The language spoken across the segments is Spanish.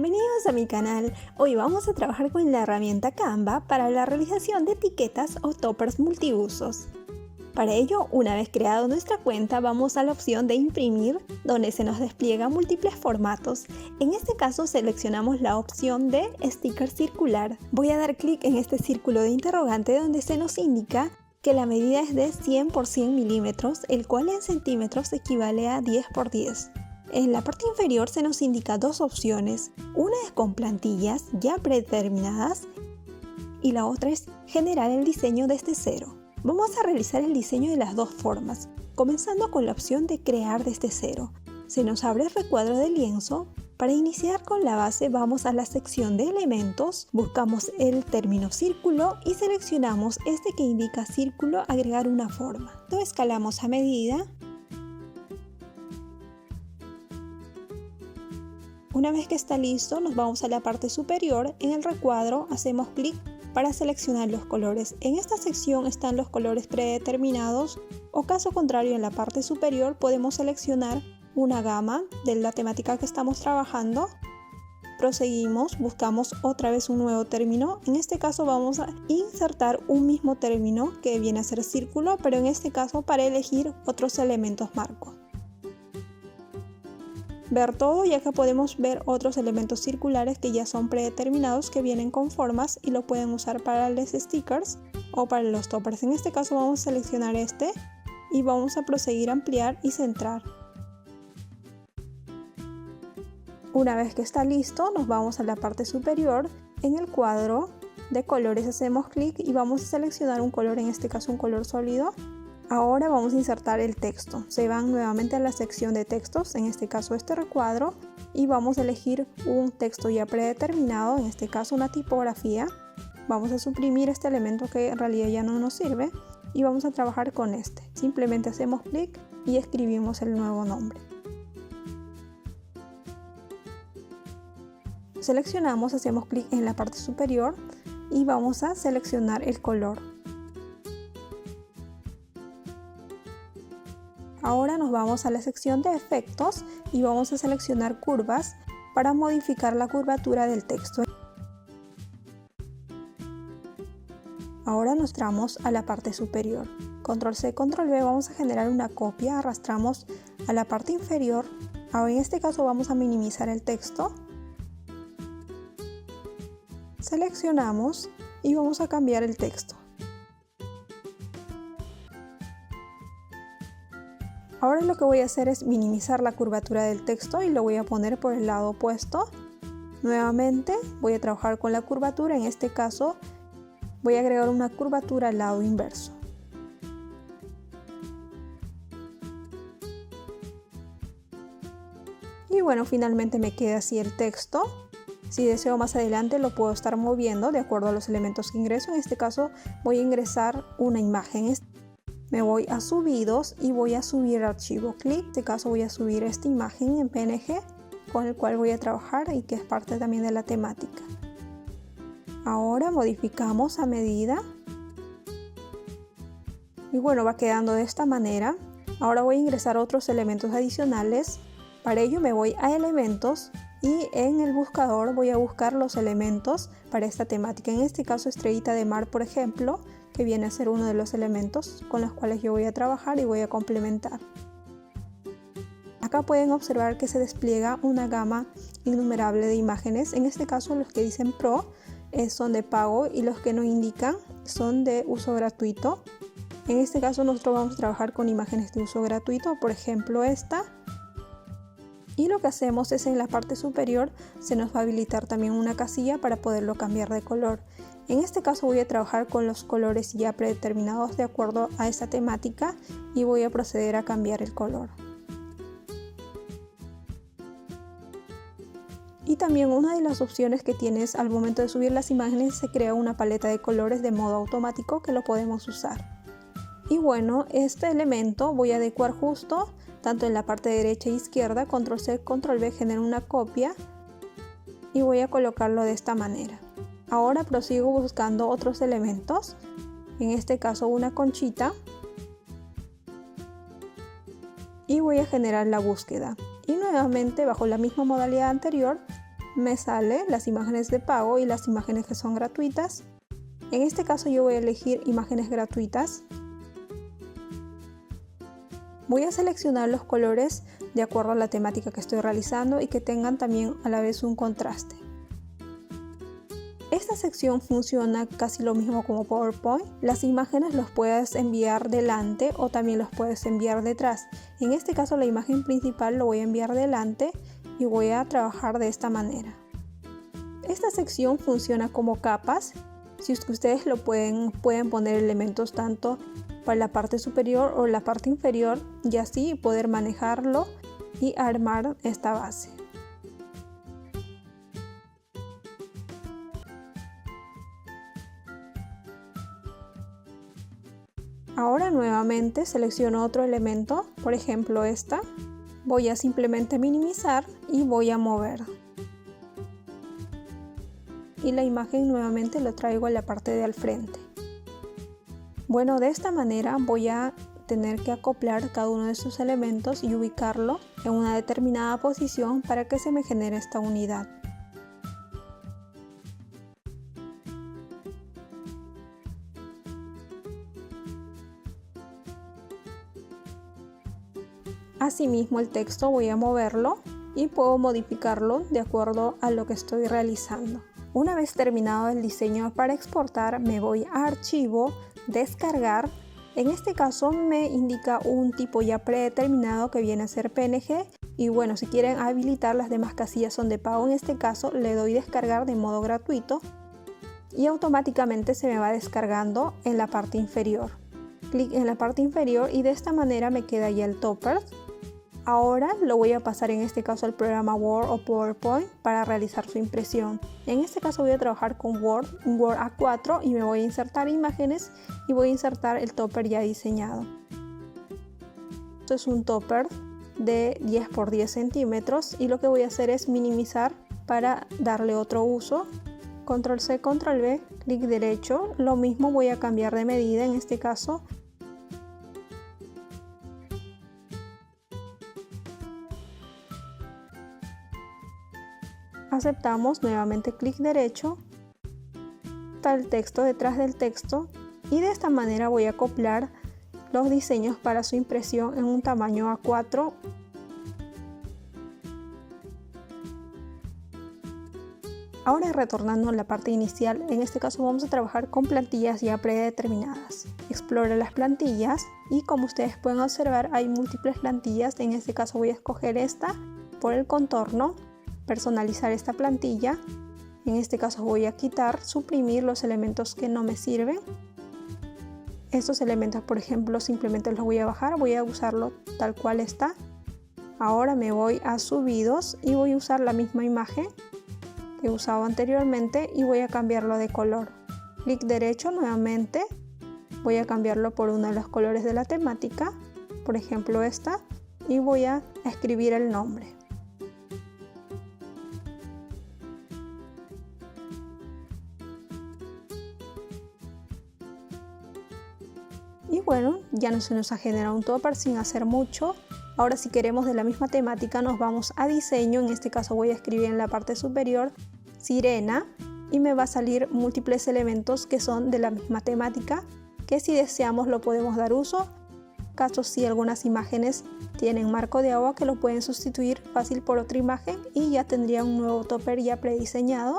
Bienvenidos a mi canal. Hoy vamos a trabajar con la herramienta Canva para la realización de etiquetas o toppers multiusos. Para ello, una vez creado nuestra cuenta, vamos a la opción de imprimir, donde se nos despliega múltiples formatos. En este caso seleccionamos la opción de sticker circular. Voy a dar clic en este círculo de interrogante donde se nos indica que la medida es de 100 por 100 milímetros, el cual en centímetros equivale a 10 por 10. En la parte inferior se nos indica dos opciones, una es con plantillas ya predeterminadas y la otra es generar el diseño desde cero. Vamos a realizar el diseño de las dos formas, comenzando con la opción de crear desde cero. Se nos abre el recuadro de lienzo. Para iniciar con la base vamos a la sección de elementos, buscamos el término círculo y seleccionamos este que indica círculo agregar una forma. Lo escalamos a medida. Una vez que está listo, nos vamos a la parte superior. En el recuadro hacemos clic para seleccionar los colores. En esta sección están los colores predeterminados o caso contrario en la parte superior podemos seleccionar una gama de la temática que estamos trabajando. Proseguimos, buscamos otra vez un nuevo término. En este caso vamos a insertar un mismo término que viene a ser círculo, pero en este caso para elegir otros elementos marco. Ver todo y acá podemos ver otros elementos circulares que ya son predeterminados que vienen con formas y lo pueden usar para los stickers o para los toppers. En este caso vamos a seleccionar este y vamos a proseguir a ampliar y centrar. Una vez que está listo nos vamos a la parte superior. En el cuadro de colores hacemos clic y vamos a seleccionar un color, en este caso un color sólido. Ahora vamos a insertar el texto. Se van nuevamente a la sección de textos, en este caso este recuadro, y vamos a elegir un texto ya predeterminado, en este caso una tipografía. Vamos a suprimir este elemento que en realidad ya no nos sirve y vamos a trabajar con este. Simplemente hacemos clic y escribimos el nuevo nombre. Seleccionamos, hacemos clic en la parte superior y vamos a seleccionar el color. Ahora nos vamos a la sección de efectos y vamos a seleccionar curvas para modificar la curvatura del texto. Ahora nos traemos a la parte superior. Control C, Control V, vamos a generar una copia, arrastramos a la parte inferior. Ahora en este caso vamos a minimizar el texto. Seleccionamos y vamos a cambiar el texto. Ahora lo que voy a hacer es minimizar la curvatura del texto y lo voy a poner por el lado opuesto. Nuevamente voy a trabajar con la curvatura, en este caso voy a agregar una curvatura al lado inverso. Y bueno, finalmente me queda así el texto. Si deseo más adelante lo puedo estar moviendo de acuerdo a los elementos que ingreso. En este caso voy a ingresar una imagen. Me voy a subidos y voy a subir archivo clic. En este caso voy a subir esta imagen en PNG con el cual voy a trabajar y que es parte también de la temática. Ahora modificamos a medida. Y bueno, va quedando de esta manera. Ahora voy a ingresar otros elementos adicionales. Para ello me voy a elementos y en el buscador voy a buscar los elementos para esta temática. En este caso estrellita de mar, por ejemplo, que viene a ser uno de los elementos con los cuales yo voy a trabajar y voy a complementar. Acá pueden observar que se despliega una gama innumerable de imágenes. En este caso los que dicen Pro son de pago y los que no indican son de uso gratuito. En este caso nosotros vamos a trabajar con imágenes de uso gratuito, por ejemplo esta. Y lo que hacemos es en la parte superior se nos va a habilitar también una casilla para poderlo cambiar de color. En este caso voy a trabajar con los colores ya predeterminados de acuerdo a esta temática y voy a proceder a cambiar el color. Y también una de las opciones que tienes al momento de subir las imágenes, se crea una paleta de colores de modo automático que lo podemos usar. Y bueno, este elemento voy a adecuar justo tanto en la parte derecha e izquierda. Control C, Control V, genero una copia y voy a colocarlo de esta manera. Ahora prosigo buscando otros elementos, en este caso una conchita, y voy a generar la búsqueda. Y nuevamente bajo la misma modalidad anterior me sale las imágenes de pago y las imágenes que son gratuitas. En este caso yo voy a elegir imágenes gratuitas. Voy a seleccionar los colores de acuerdo a la temática que estoy realizando y que tengan también a la vez un contraste. Esta sección funciona casi lo mismo como PowerPoint. Las imágenes los puedes enviar delante o también los puedes enviar detrás. En este caso la imagen principal lo voy a enviar delante y voy a trabajar de esta manera. Esta sección funciona como capas. Si ustedes lo pueden poner elementos tanto para la parte superior o la parte inferior y así poder manejarlo y armar esta base. Ahora nuevamente selecciono otro elemento, por ejemplo esta. Voy a simplemente minimizar y voy a mover. Y la imagen nuevamente lo traigo a la parte de al frente. Bueno, de esta manera voy a tener que acoplar cada uno de estos elementos y ubicarlo en una determinada posición para que se me genere esta unidad. Asimismo el texto voy a moverlo y puedo modificarlo de acuerdo a lo que estoy realizando. Una vez terminado el diseño para exportar, me voy a Archivo, Descargar. En este caso me indica un tipo ya predeterminado que viene a ser PNG. Y bueno, si quieren habilitar las demás casillas son de pago, en este caso le doy Descargar de modo gratuito y automáticamente se me va descargando en la parte inferior. Clic en la parte inferior y de esta manera me queda ya el topper. Ahora lo voy a pasar en este caso al programa Word o PowerPoint para realizar su impresión. En este caso voy a trabajar con Word A4 y me voy a insertar imágenes y voy a insertar el topper ya diseñado. Esto es un topper de 10 por 10 centímetros y lo que voy a hacer es minimizar para darle otro uso. Control C, Control V, clic derecho. Lo mismo voy a cambiar de medida en este caso. Aceptamos, nuevamente clic derecho, está el texto detrás del texto y de esta manera voy a acoplar los diseños para su impresión en un tamaño A4. Ahora retornando a la parte inicial, en este caso vamos a trabajar con plantillas ya predeterminadas. Explora las plantillas y como ustedes pueden observar hay múltiples plantillas, en este caso voy a escoger esta por el contorno. Personalizar esta plantilla, en este caso voy a quitar, suprimir los elementos que no me sirven. Estos elementos por ejemplo simplemente los voy a bajar, voy a usarlo tal cual está. Ahora me voy a subidos y voy a usar la misma imagen que he usado anteriormente y voy a cambiarlo de color. Clic derecho nuevamente, voy a cambiarlo por uno de los colores de la temática, por ejemplo esta, y voy a escribir el nombre. Y bueno, ya no se nos ha generado un topper sin hacer mucho. Ahora si queremos de la misma temática nos vamos a diseño, en este caso voy a escribir en la parte superior sirena y me va a salir múltiples elementos que son de la misma temática, que si deseamos lo podemos dar uso. Caso si algunas imágenes tienen marco de agua que lo pueden sustituir fácil por otra imagen y ya tendría un nuevo topper ya prediseñado.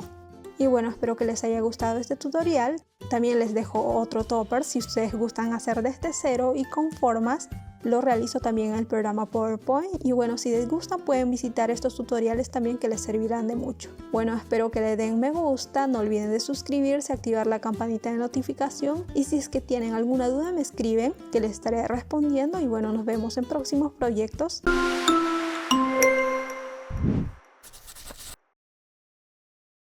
Y bueno, espero que les haya gustado este tutorial. También les dejo otro topper si ustedes gustan hacer desde cero y con formas. Lo realizo también en el programa PowerPoint y bueno, si les gusta pueden visitar estos tutoriales también que les servirán de mucho. Bueno, espero que le den me gusta, no olviden de suscribirse, activar la campanita de notificación y si es que tienen alguna duda me escriben que les estaré respondiendo y bueno, nos vemos en próximos proyectos.